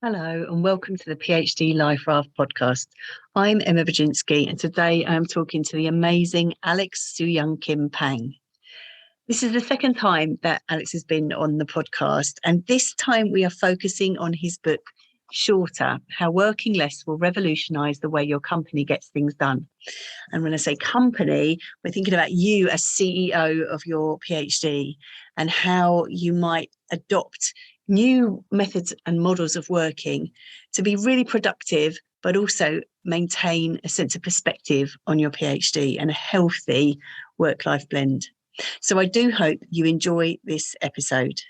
Hello and welcome to the PhD Life Raft podcast. I'm Emma Baginski and today I'm talking to the amazing Alex Soojung-Kim Pang. This is the second time that Alex has been on the podcast, and this time we are focusing on his book, Shorter, How Working Less Will Revolutionise the Way Your Company Gets Things Done. And when I say company, we're thinking about you as CEO of your PhD and how you might adopt new methods and models of working to be really productive, but also maintain a sense of perspective on your PhD and a healthy work-life blend. So I do hope you enjoy this episode.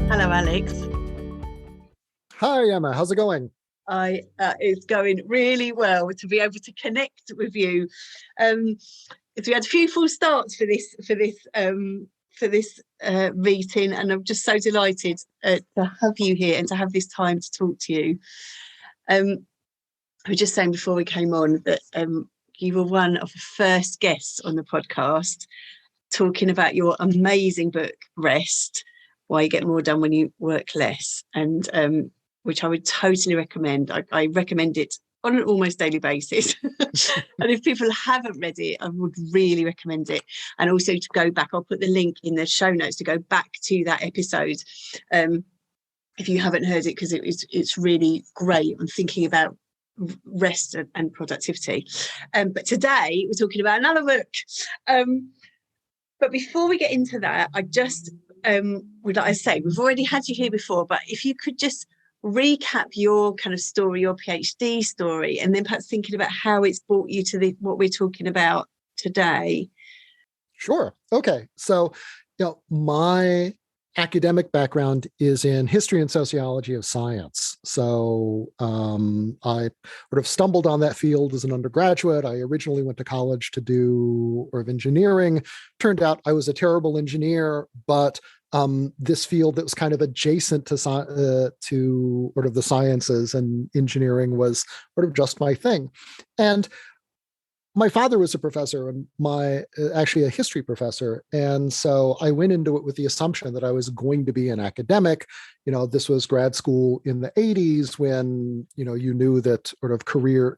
Hello, Alex. Hi, Emma. How's it going? It's going really well to be able to connect with you. We had a few full starts for this meeting, and I'm just so delighted to have you here and to have this time to talk to you. I was just saying before we came on that you were one of the first guests on the podcast talking about your amazing book, Rest, Why You Get More Done When You Work Less, and which I would totally recommend. I recommend it on an almost daily basis. And if people haven't read it, I would really recommend it. And also to go back, I'll put the link in the show notes to go back to that episode if you haven't heard it, because it's really great on thinking about rest and productivity. But today we're talking about another book. But before we get into that, I just would like to say, we've already had you here before, but if you could just recap your kind of story, your PhD story, and then perhaps thinking about how it's brought you to what we're talking about today. Sure. Okay. So, my academic background is in history and sociology of science. So I sort of stumbled on that field as an undergraduate. I originally went to college to do engineering. Turned out I was a terrible engineer, but this field that was kind of adjacent to sort of the sciences and engineering was sort of just my thing. And my father was a professor and actually a history professor. And so I went into it with the assumption that I was going to be an academic. This was grad school in the 80s when, you knew that sort of career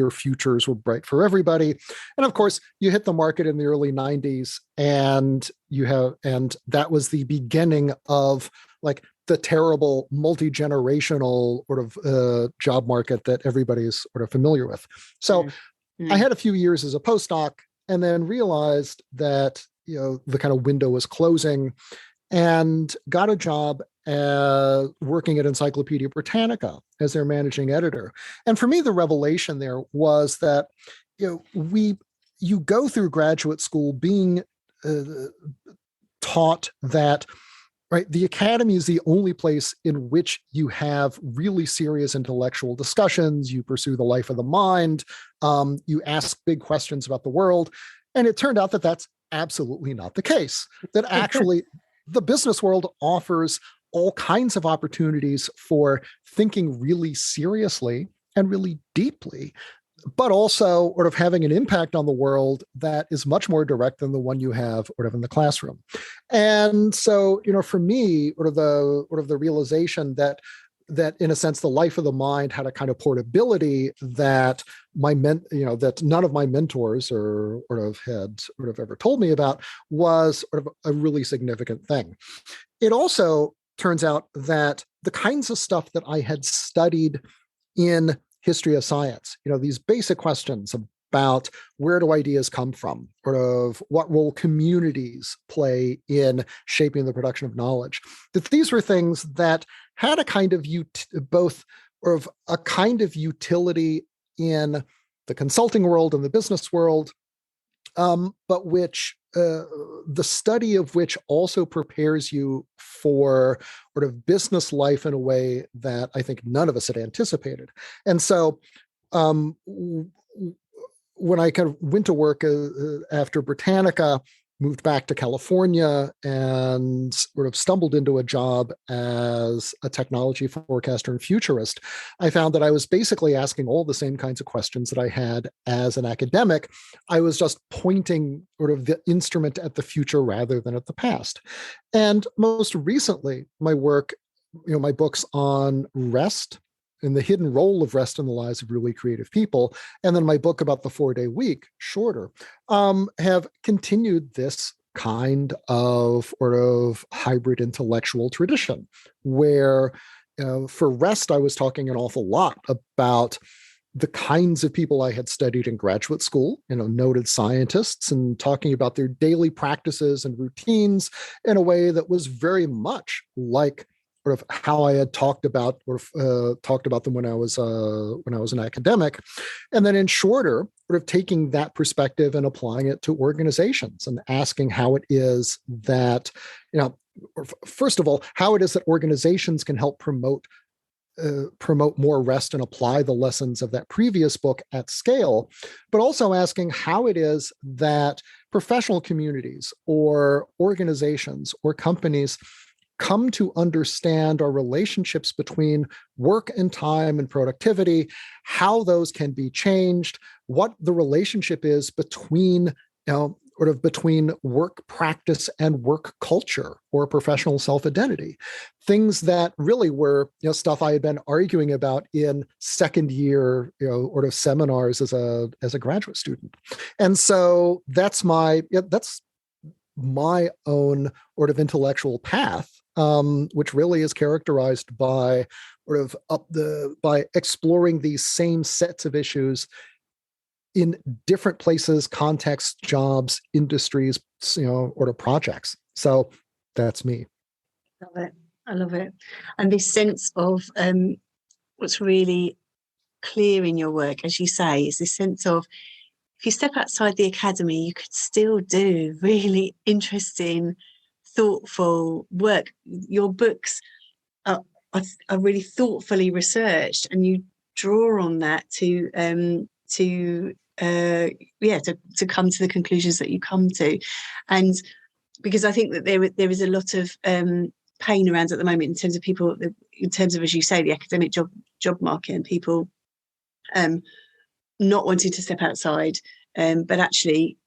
futures were bright for everybody. And of course, you hit the market in the early 90s and that was the beginning of like the terrible multi-generational sort of job market that everybody's sort of familiar with. So I had a few years as a postdoc and then realized that, the kind of window was closing and got a job working at Encyclopedia Britannica as their managing editor. And for me, the revelation there was that, you go through graduate school being taught that, right, the academy is the only place in which you have really serious intellectual discussions. You pursue the life of the mind. You ask big questions about the world. And it turned out that that's absolutely not the case. That actually the business world offers all kinds of opportunities for thinking really seriously and really deeply, but also sort of having an impact on the world that is much more direct than the one you have sort of in the classroom. And so, for me, sort of the realization that in a sense, the life of the mind had a kind of portability that that none of my mentors or had ever told me about was sort of a really significant thing. It also turns out that the kinds of stuff that I had studied in history of science, these basic questions about where do ideas come from, sort of what role communities play in shaping the production of knowledge, that these were things that had a kind of a kind of utility in the consulting world and the business world, but which the study of which also prepares you for sort of business life in a way that I think none of us had anticipated. And so when I kind of went to work after Britannica, moved back to California and sort of stumbled into a job as a technology forecaster and futurist, I found that I was basically asking all the same kinds of questions that I had as an academic. I was just pointing sort of the instrument at the future rather than at the past. And most recently, my work, my books on rest and the hidden role of rest in the lives of really creative people, and then my book about the 4-day week, shorter, have continued this kind of sort of hybrid intellectual tradition where for rest, I was talking an awful lot about the kinds of people I had studied in graduate school, noted scientists, and talking about their daily practices and routines in a way that was very much like sort of how I had talked about them when I was an academic, and then in shorter, sort of taking that perspective and applying it to organizations and asking how it is that, first of all, how it is that organizations can help promote more rest and apply the lessons of that previous book at scale, but also asking how it is that professional communities or organizations or companies come to understand our relationships between work and time and productivity, how those can be changed, what the relationship is between, between work practice and work culture or professional self-identity. Things that really were, stuff I had been arguing about in second year, seminars as a graduate student. And so that's my own sort of intellectual path, which really is characterized by by exploring these same sets of issues in different places, contexts, jobs, industries, or projects. So that's me. Love it. I love it. And this sense of what's really clear in your work, as you say, is this sense of if you step outside the academy, you could still do really interesting, thoughtful work. Your books are really thoughtfully researched, and you draw on that to come to the conclusions that you come to. And because I think that there is a lot of pain around at the moment in terms of people, in terms of, as you say, the academic job market, and people not wanting to step outside, but actually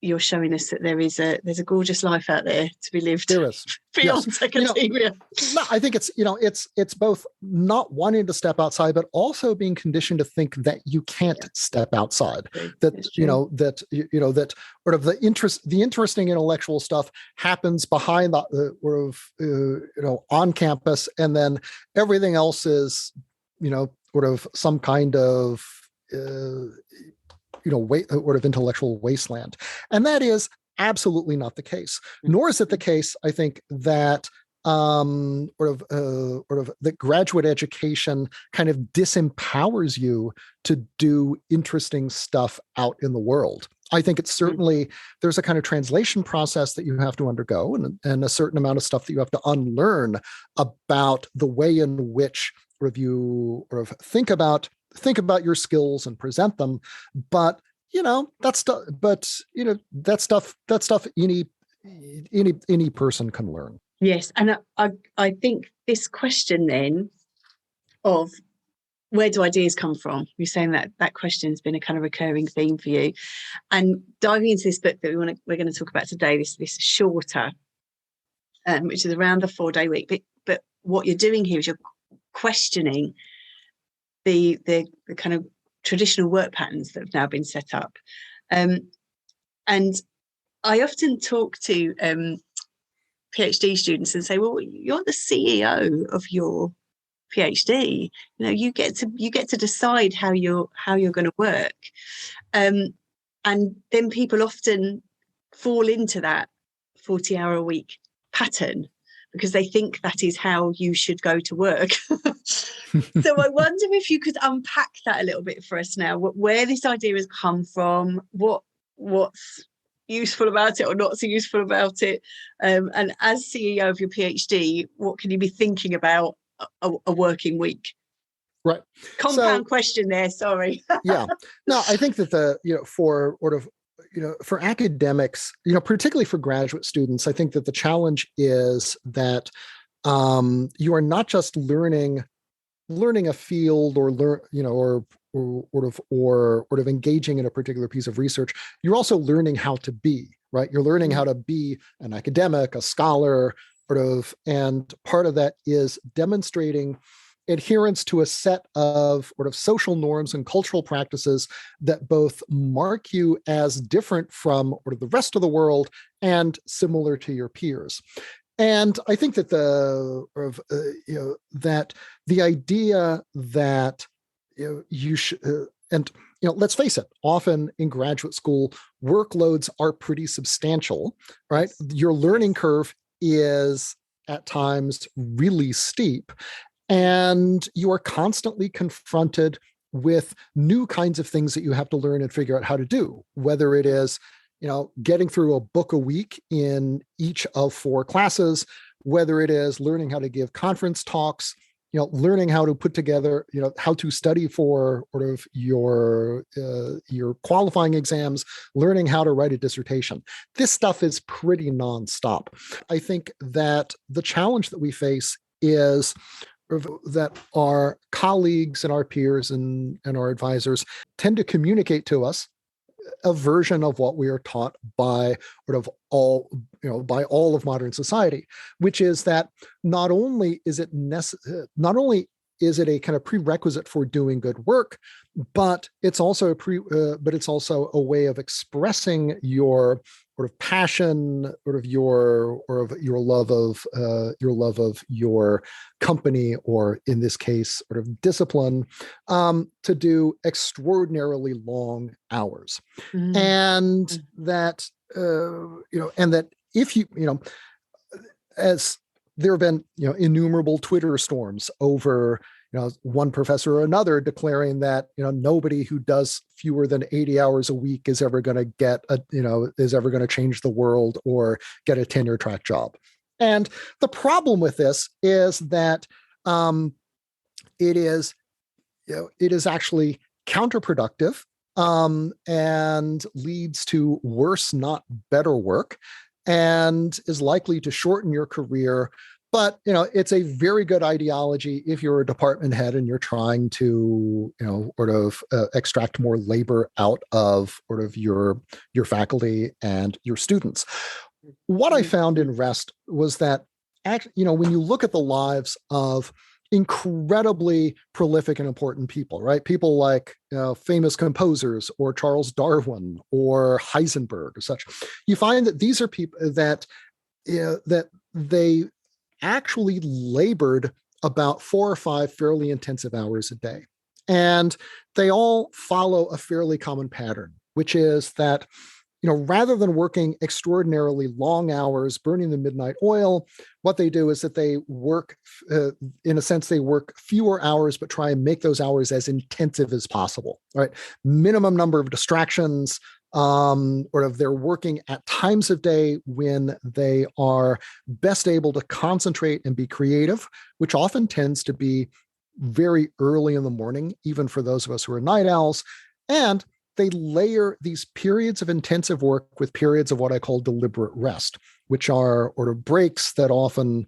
you're showing us that there's a gorgeous life out there to be lived. There is. Beyond yes. academia. No, I think it's both not wanting to step outside, but also being conditioned to think that you can't step outside. That sort of the interesting intellectual stuff happens behind the on campus, and then everything else is sort of some kind of sort of intellectual wasteland, and that is absolutely not the case. Nor is it the case, I think, that that graduate education kind of disempowers you to do interesting stuff out in the world. I think it's certainly, there's a kind of translation process that you have to undergo, and a certain amount of stuff that you have to unlearn about the way in which you think about your skills and present them. But that stuff any person can learn. Yes, and I think this question then of where do ideas come from? You're saying that question has been a kind of recurring theme for you, and diving into this book that we're going to talk about today, this shorter, which is around the 4-day week. But what you're doing here is you're questioning the kind of traditional work patterns that have now been set up, and I often talk to PhD students and say, well, you're the CEO of your PhD. You get to decide how you're going to work, and then people often fall into that 40-hour a week pattern because they think that is how you should go to work. So I wonder if you could unpack that a little bit for us now, where this idea has come from, what's useful about it or not so useful about it, and as CEO of your PhD, what can you be thinking about a working week? Right. Compound question there, sorry. Yeah. No, I think that for sort of, for academics, particularly for graduate students, I think that the challenge is that you are not just learning a field or sort of engaging in a particular piece of research. You're also learning how to be, right? You're learning how to be an academic, a scholar, and part of that is demonstrating adherence to a set of sort of social norms and cultural practices that both mark you as different from sort of the rest of the world and similar to your peers. And I think that that the idea that you should, and let's face it, often in graduate school, workloads are pretty substantial, right? Your learning curve is at times really steep, and you are constantly confronted with new kinds of things that you have to learn and figure out how to do, whether it is getting through a book a week in each of 4 classes, whether it is learning how to give conference talks, learning how to put together, how to study for sort of your qualifying exams, learning how to write a dissertation. This stuff is pretty nonstop. I think that the challenge that we face is that our colleagues and our peers and our advisors tend to communicate to us a version of what we are taught by sort of by all of modern society, which is that not only is it a kind of prerequisite for doing good work, but it's also a way of expressing your sort of passion, your love of your company, or in this case, sort of discipline, to do extraordinarily long hours, and that if as there have been innumerable Twitter storms over one professor or another declaring that nobody who does fewer than 80 hours a week is ever going to change the world or get a tenure track job. And the problem with this is that it is actually counterproductive, and leads to worse, not better work, and is likely to shorten your career. But it's a very good ideology if you're a department head and you're trying to extract more labor out of sort of your faculty and your students. What I found in REST was that when you look at the lives of incredibly prolific and important people, right? People like famous composers or Charles Darwin or Heisenberg or such, you find that these are people that they actually labored about 4 or 5 fairly intensive hours a day. And they all follow a fairly common pattern, which is that, rather than working extraordinarily long hours, burning the midnight oil, what they do is that they work, in a sense, they work fewer hours, but try and make those hours as intensive as possible, right? Minimum number of distractions, they're working at times of day when they are best able to concentrate and be creative, which often tends to be very early in the morning, even for those of us who are night owls. And they layer these periods of intensive work with periods of what I call deliberate rest, which are sort of breaks that often,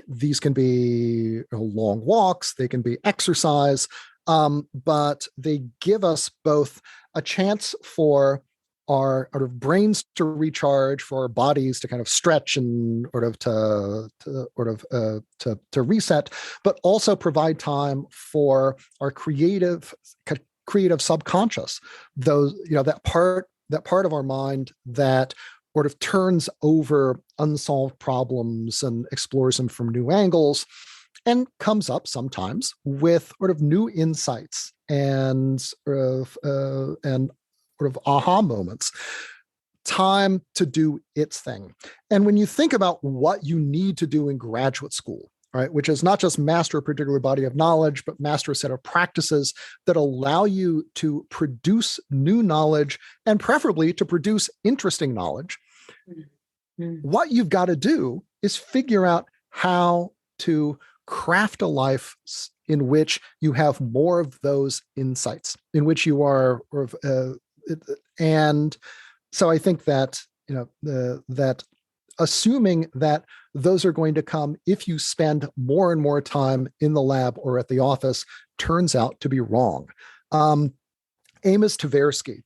these can be long walks, they can be exercise, but they give us both a chance for our sort of brains to recharge, for our bodies to kind of stretch and to reset, but also provide time for our creative subconscious, those that part of our mind that sort of turns over unsolved problems and explores them from new angles, and comes up sometimes with sort of new insights and sort of aha moments. Time to do its thing. And when you think about what you need to do in graduate school, right, which is not just master a particular body of knowledge, but master a set of practices that allow you to produce new knowledge, and preferably to produce interesting knowledge, what you've got to do is figure out how to craft a life in which you have more of those insights, in which you are, and so I think that, that assuming that those are going to come if you spend more and more time in the lab or at the office turns out to be wrong. Amos Tversky,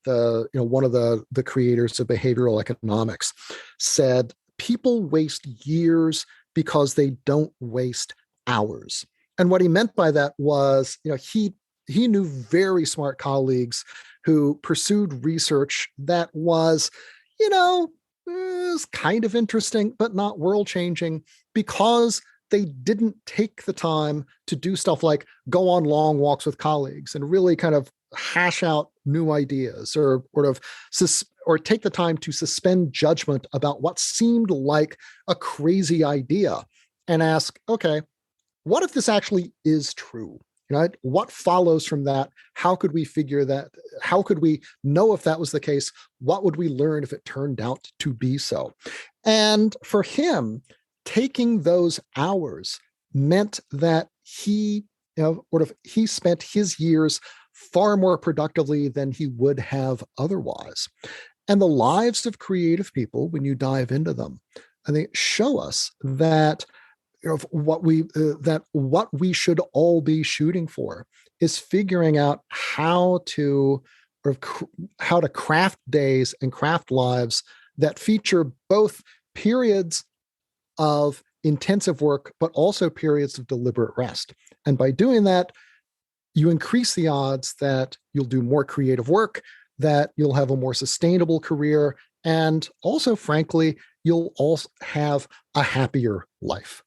one of the creators of behavioral economics, said people waste years because they don't waste hours. And what he meant by that was, he knew very smart colleagues who pursued research that was, kind of interesting, but not world-changing, because they didn't take the time to do stuff like go on long walks with colleagues and really kind of hash out new ideas, or take the time to suspend judgment about what seemed like a crazy idea and ask, okay, what if this actually is true? Right? What follows from that? How could we figure that? How could we know if that was the case? What would we learn if it turned out to be so? And for him, taking those hours meant that he spent his years far more productively than he would have otherwise. And the lives of creative people, when you dive into them, I think show us that what we should all be shooting for is figuring out how to craft days and craft lives that feature both periods of intensive work, but also periods of deliberate rest. And by doing that, you increase the odds that you'll do more creative work, that you'll have a more sustainable career, and also, frankly, you'll also have a happier life.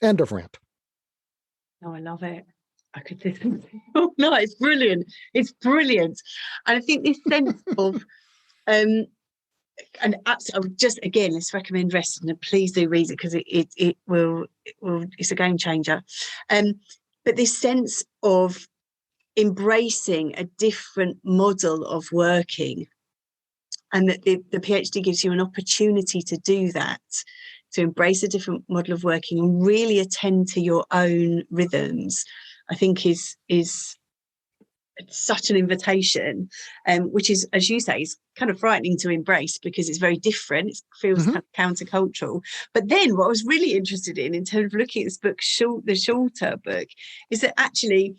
End of rant. Oh, I love it. I could listen. Oh, no, it's brilliant. It's brilliant. And I think this sense of, and absolutely, I would just, again, let's recommend rest, and please do read it, because it will, it's a game changer. But this sense of embracing a different model of working, and that the PhD gives you an opportunity to do that, to embrace a different model of working and really attend to your own rhythms, I think is such an invitation, which is, as you say, is kind of frightening to embrace because it's very different. It feels kind of countercultural. But then what I was really interested in terms of looking at this book, the shorter book, is that actually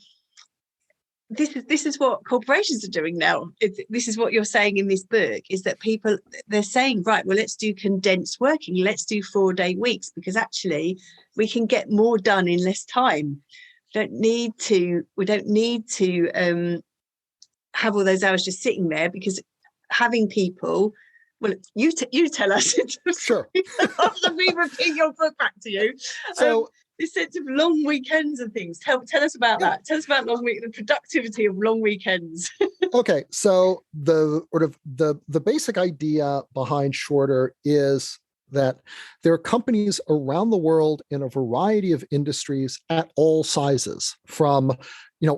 this is what corporations are doing now. This is what you're saying in this book, is that people, they're saying, right, well, let's do condensed working. Let's do 4-day weeks, because actually we can get more done in less time. We don't need to have all those hours just sitting there, because having people, well, you tell us. Sure. After we repeat your book back to you. So this sense of long weekends and things. Tell us about that. Tell us about the productivity of long weekends. Okay, so the basic idea behind shorter is that there are companies around the world in a variety of industries at all sizes, from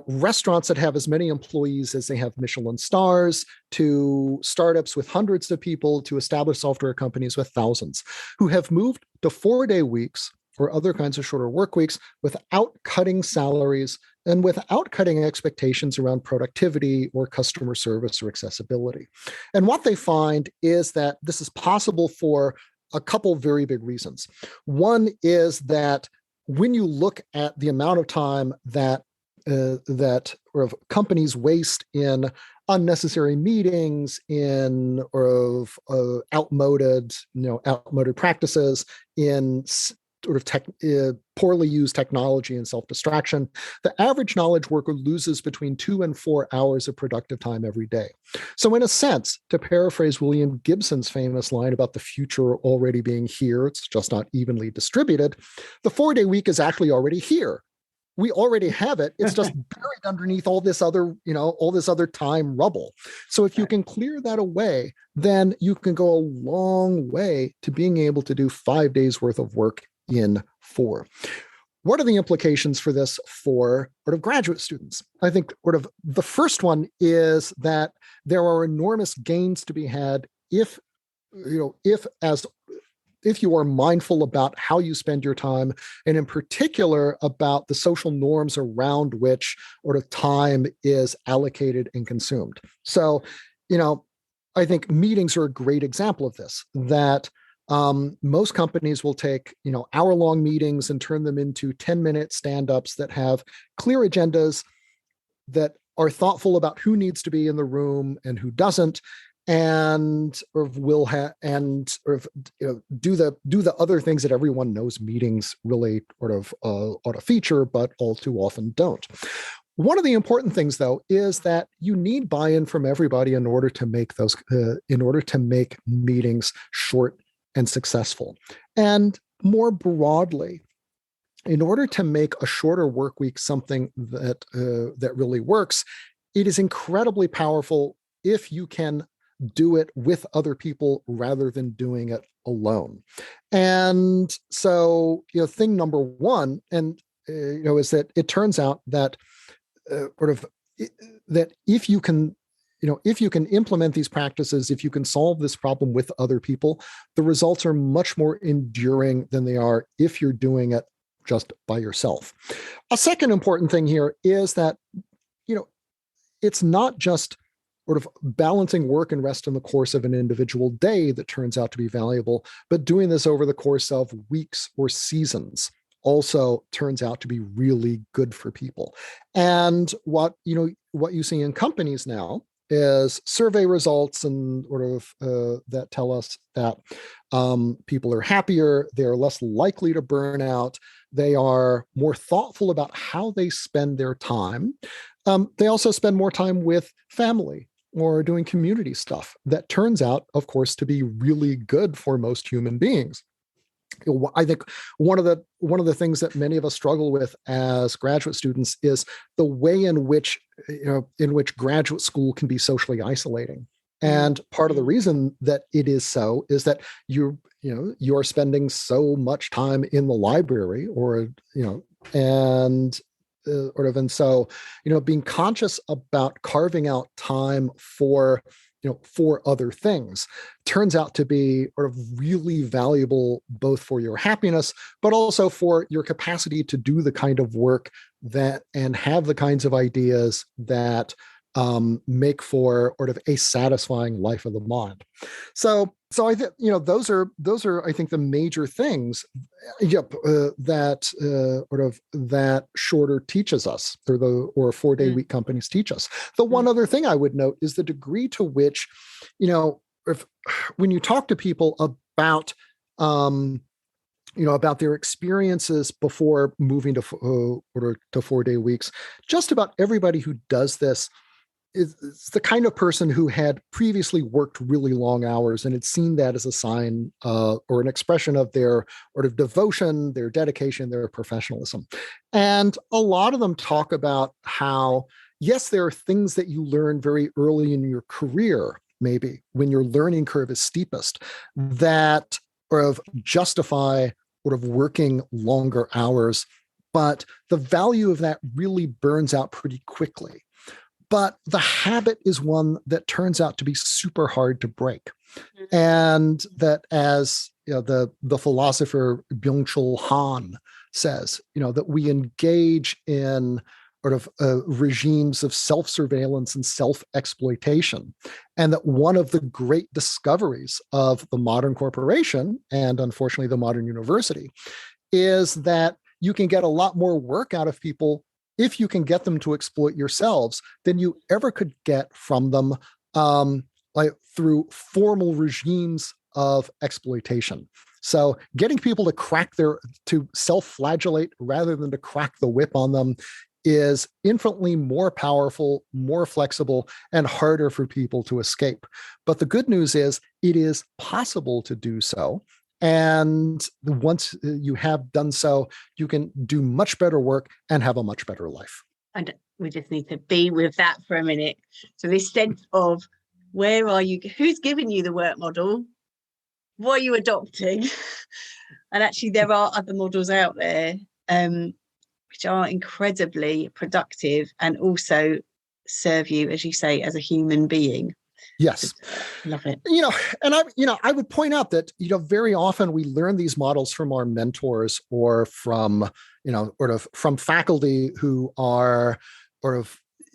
restaurants that have as many employees as they have Michelin stars, to startups with hundreds of people, to established software companies with thousands, who have moved to 4-day weeks or other kinds of shorter work weeks without cutting salaries and without cutting expectations around productivity or customer service or accessibility. And what they find is that this is possible for a couple very big reasons. One is that when you look at the amount of time that companies waste in unnecessary meetings, in outmoded practices, in poorly used technology and self-distraction, the average knowledge worker loses between 2 and 4 hours of productive time every day. So in a sense, to paraphrase William Gibson's famous line about the future already being here, it's just not evenly distributed, the 4-day week is actually already here. We already have it. It's just buried underneath all this other time rubble. So if you can clear that away, then you can go a long way to being able to do 5 days worth of work in 4. What are the implications for this for graduate students? I think the first one is that there are enormous gains to be had if if you are mindful about how you spend your time, and in particular about the social norms around which sort of time is allocated and consumed. So, I think meetings are a great example of this, that most companies will take, hour-long meetings and turn them into 10-minute stand-ups that have clear agendas, that are thoughtful about who needs to be in the room and who doesn't, and will have do the other things that everyone knows meetings really ought to feature, but all too often don't. One of the important things, though, is that you need buy-in from everybody in order to make meetings short and successful. And more broadly, in order to make a shorter work week something that really works, it is incredibly powerful if you can do it with other people rather than doing it alone. And so, thing number one, is that it turns out that that if you can implement these practices, if you can solve this problem with other people, the results are much more enduring than they are if you're doing it just by yourself. A second important thing here is that, it's not just sort of balancing work and rest in the course of an individual day that turns out to be valuable, but doing this over the course of weeks or seasons also turns out to be really good for people. And what you see in companies now is survey results and that tell us that people are happier, they are less likely to burn out, they are more thoughtful about how they spend their time. They also spend more time with family or doing community stuff that turns out, of course, to be really good for most human beings. I think one of the things that many of us struggle with as graduate students is the way in which graduate school can be socially isolating. And part of the reason that it is so is that you're spending so much time in the library, and so being conscious about carving out time for other things turns out to be really valuable, both for your happiness, but also for your capacity to do the kind of work and have the kinds of ideas that make for a satisfying life of the mind. So I think those are I think the major things that shorter teaches us, or 4-day week companies teach us. The one other thing I would note is the degree to which, when you talk to people about about their experiences before moving to 4-day weeks, just about everybody who does this is the kind of person who had previously worked really long hours and had seen that as a sign or an expression of their devotion, their dedication, their professionalism. And a lot of them talk about how, yes, there are things that you learn very early in your career, maybe when your learning curve is steepest, that justify working longer hours, but the value of that really burns out pretty quickly. But the habit is one that turns out to be super hard to break. And that, as the philosopher Byung-Chul Han says, that we engage in regimes of self-surveillance and self-exploitation. And that one of the great discoveries of the modern corporation, and unfortunately the modern university, is that you can get a lot more work out of people if you can get them to exploit yourselves than you ever could get from them through formal regimes of exploitation. So getting people to self-flagellate rather than to crack the whip on them is infinitely more powerful, more flexible, and harder for people to escape. But the good news is it is possible to do so. And once you have done so, you can do much better work and have a much better life. And we just need to be with that for a minute. So this sense of, where are you? Who's giving you the work model? What are you adopting? And actually, there are other models out there which are incredibly productive and also serve you, as you say, as a human being. Yes. Love it. And I would point out that, very often we learn these models from our mentors or from, sort of from faculty who are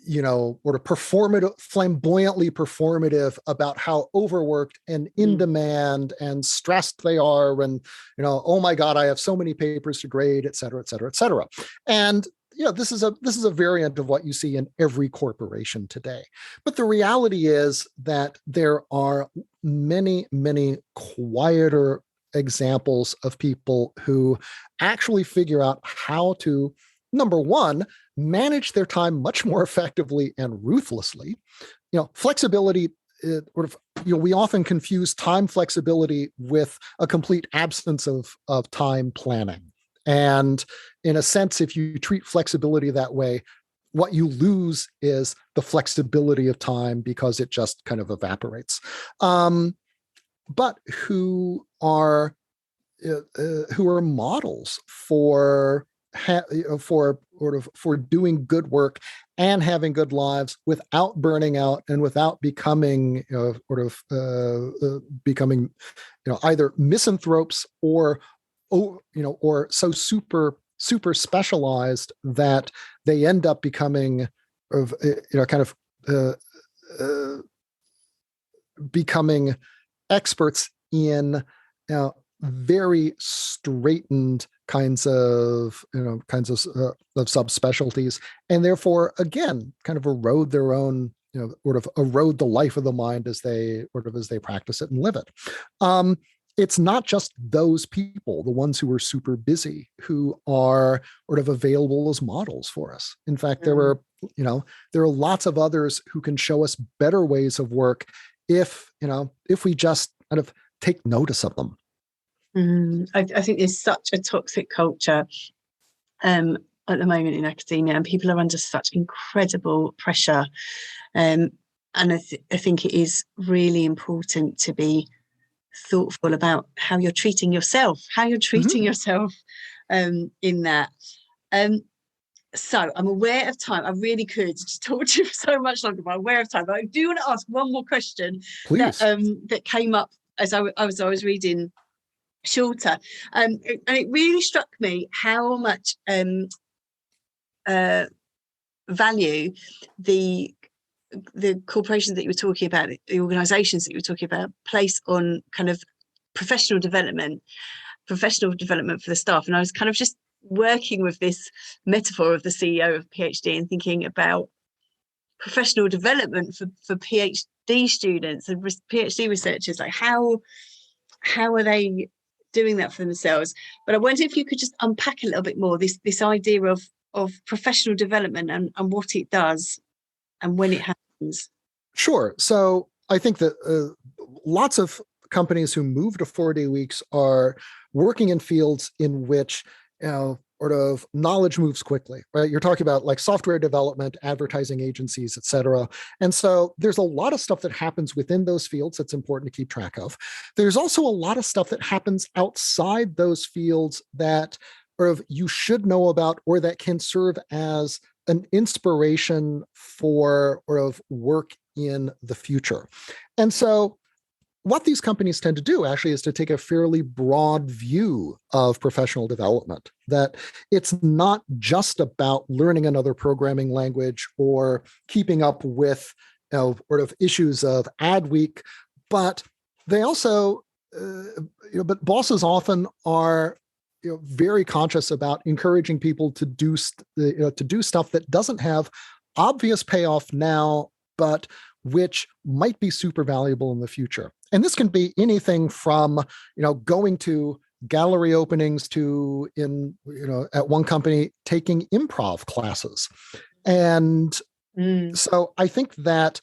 performative, flamboyantly performative about how overworked and in demand and stressed they are. And, oh my God, I have so many papers to grade, et cetera, et cetera, et cetera. And this is a variant of what you see in every corporation today. But the reality is that there are many, many quieter examples of people who actually figure out how to, number one, manage their time much more effectively and ruthlessly. Flexibility, we often confuse time flexibility with a complete absence of time planning. And in a sense, if you treat flexibility that way, what you lose is the flexibility of time because it just kind of evaporates. But who are models for doing good work and having good lives without burning out and without becoming either misanthropes or so super specialized that they end up becoming becoming experts in very straitened kinds of subspecialties, and therefore again kind of erode their own erode the life of the mind as they practice it and live it. It's not just those people, the ones who are super busy, who are available as models for us. In fact, there are lots of others who can show us better ways of work if we just kind of take notice of them. I think there's such a toxic culture at the moment in academia, and people are under such incredible pressure. And I think it is really important to be thoughtful about how you're treating yourself, in that. So I'm aware of time. I really could just talk to you for so much longer, but I'm aware of time. But I do want to ask one more question. Please. That came up as I was reading Shorter, and it really struck me how much value the corporations that you were talking about, the organisations that you were talking about, place on kind of professional development for the staff. And I was kind of just working with this metaphor of the CEO of PhD and thinking about professional development for PhD students and PhD researchers, like how are they doing that for themselves? But I wonder if you could just unpack a little bit more this idea of professional development and what it does and when it happens. Sure. So I think that lots of companies who move to 4-day weeks are working in fields in which knowledge moves quickly, right? You're talking about like software development, advertising agencies, et cetera. And so there's a lot of stuff that happens within those fields that's important to keep track of. There's also a lot of stuff that happens outside those fields that you should know about or that can serve as an inspiration for work in the future. And so what these companies tend to do actually is to take a fairly broad view of professional development, that it's not just about learning another programming language or keeping up with issues of ad week, but they also, but bosses often are very conscious about encouraging people to do stuff that doesn't have obvious payoff now, but which might be super valuable in the future. And this can be anything from, going to gallery openings to at one company taking improv classes. And so I think that,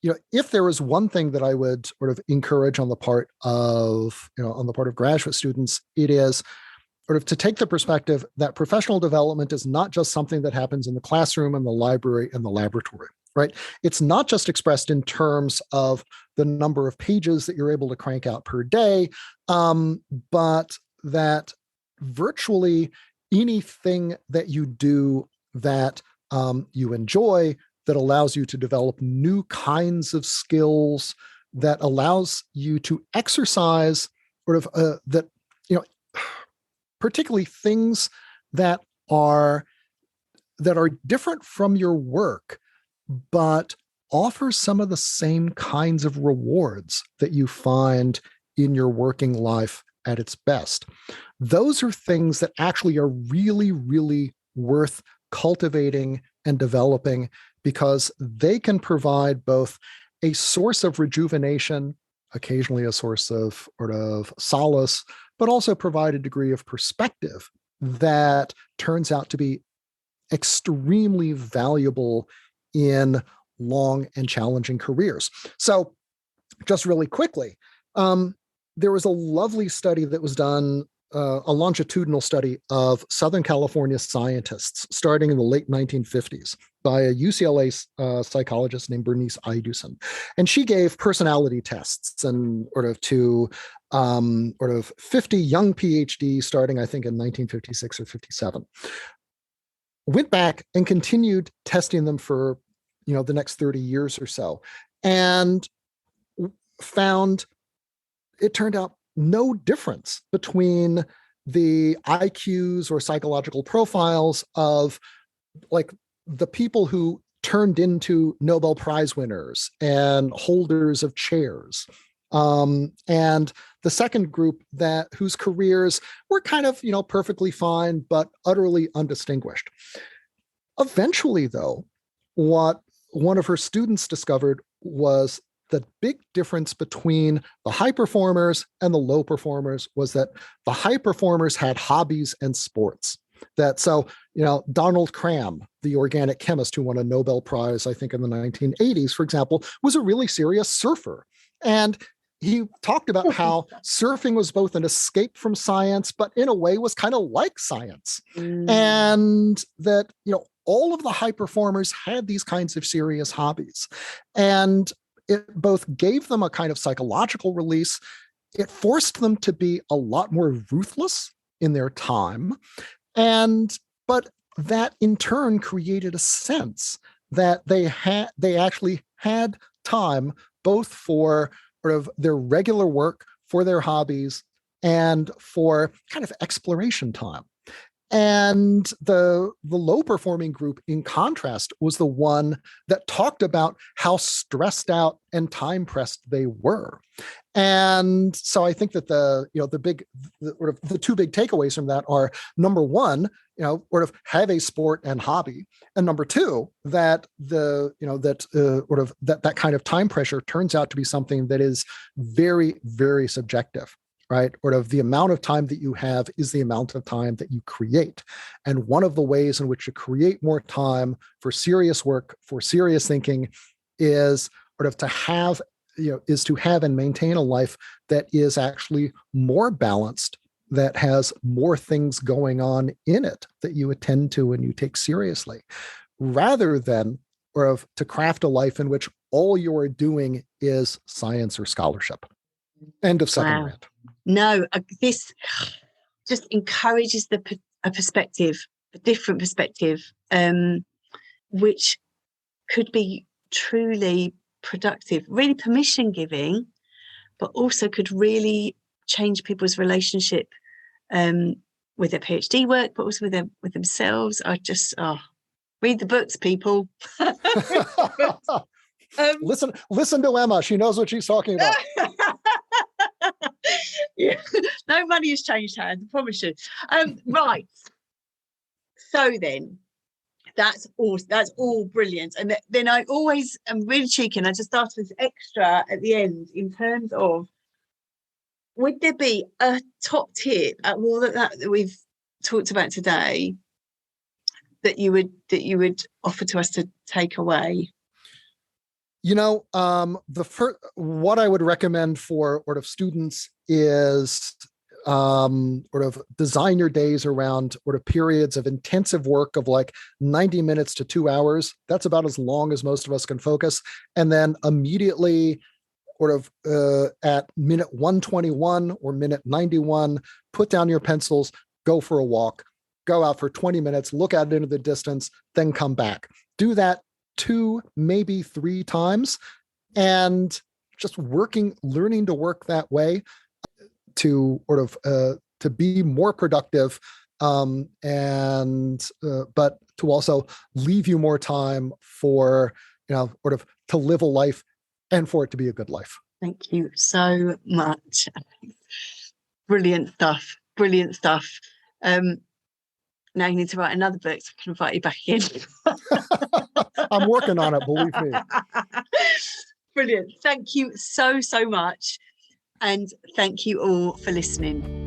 if there is one thing that I would encourage on the part of graduate students, it is to take the perspective that professional development is not just something that happens in the classroom and the library and the laboratory, right? It's not just expressed in terms of the number of pages that you're able to crank out per day, but that virtually anything that you do that you enjoy that allows you to develop new kinds of skills, that allows you to exercise sort of that, particularly things that are different from your work, but offer some of the same kinds of rewards that you find in your working life at its best. Those are things that actually are really, really worth cultivating and developing, because they can provide both a source of rejuvenation, occasionally a source of sort of solace, but also provide a degree of perspective that turns out to be extremely valuable in long and challenging careers. So just really quickly, there was a lovely study that was done, a longitudinal study of Southern California scientists starting in the late 1950s by a UCLA psychologist named Bernice Eiduson. And she gave personality tests and to 50 young PhDs starting, I think, in 1956 or 57. Went back and continued testing them for, the next 30 years or so, and found it turned out no difference between the IQs or psychological profiles of like the people who turned into Nobel Prize winners and holders of chairs. And the second group whose careers were kind of, perfectly fine, but utterly undistinguished. Eventually, though, what one of her students discovered was the big difference between the high performers and the low performers was that the high performers had hobbies and sports. Donald Cram, the organic chemist who won a Nobel Prize, I think in the 1980s, for example, was a really serious surfer. And he talked about how surfing was both an escape from science, but in a way was kind of like science. And that, all of the high performers had these kinds of serious hobbies. And it both gave them a kind of psychological release. It forced them to be a lot more ruthless in their time. But that in turn created a sense that they actually had time both for sort of their regular work, for their hobbies, and for kind of exploration time. And the low performing group, in contrast, was the one that talked about how stressed out and time pressed they were. And so I think that the two big takeaways from that are, number one, have a sport and hobby, and number two, that that kind of time pressure turns out to be something that is very, very subjective. Right? The amount of time that you have is the amount of time that you create. And one of the ways in which to create more time for serious work, for serious thinking, is to have and maintain a life that is actually more balanced, that has more things going on in it that you attend to and you take seriously, rather than to craft a life in which all you're doing is science or scholarship. End of second rant. No, this just encourages a perspective, a different perspective, which could be truly productive, really permission giving, but also could really change people's relationship with their PhD work, but also with themselves. Read the books, people. Listen to Emma. She knows what she's talking about. Yeah, no money has changed hands, I promise you. Right. So then, that's all brilliant. And then I always am really cheeky, and I just ask this extra at the end in terms of, would there be a top tip at all that we've talked about today that you would offer to us to take away? What I would recommend for students is design your days around periods of intensive work of like 90 minutes to 2 hours. That's about as long as most of us can focus. And then immediately at minute 121 or minute 91, put down your pencils, go for a walk, go out for 20 minutes, look out into the distance, then come back. Do that 2, maybe 3 times, and just learning to work that way to sort of to be more productive, and but to also leave you more time for, sort of to live a life and for it to be a good life. Thank you so much. Brilliant stuff. Brilliant stuff. Now you need to write another book so I can invite you back in. I'm working on it, believe me. Brilliant. Thank you so, so much. And thank you all for listening.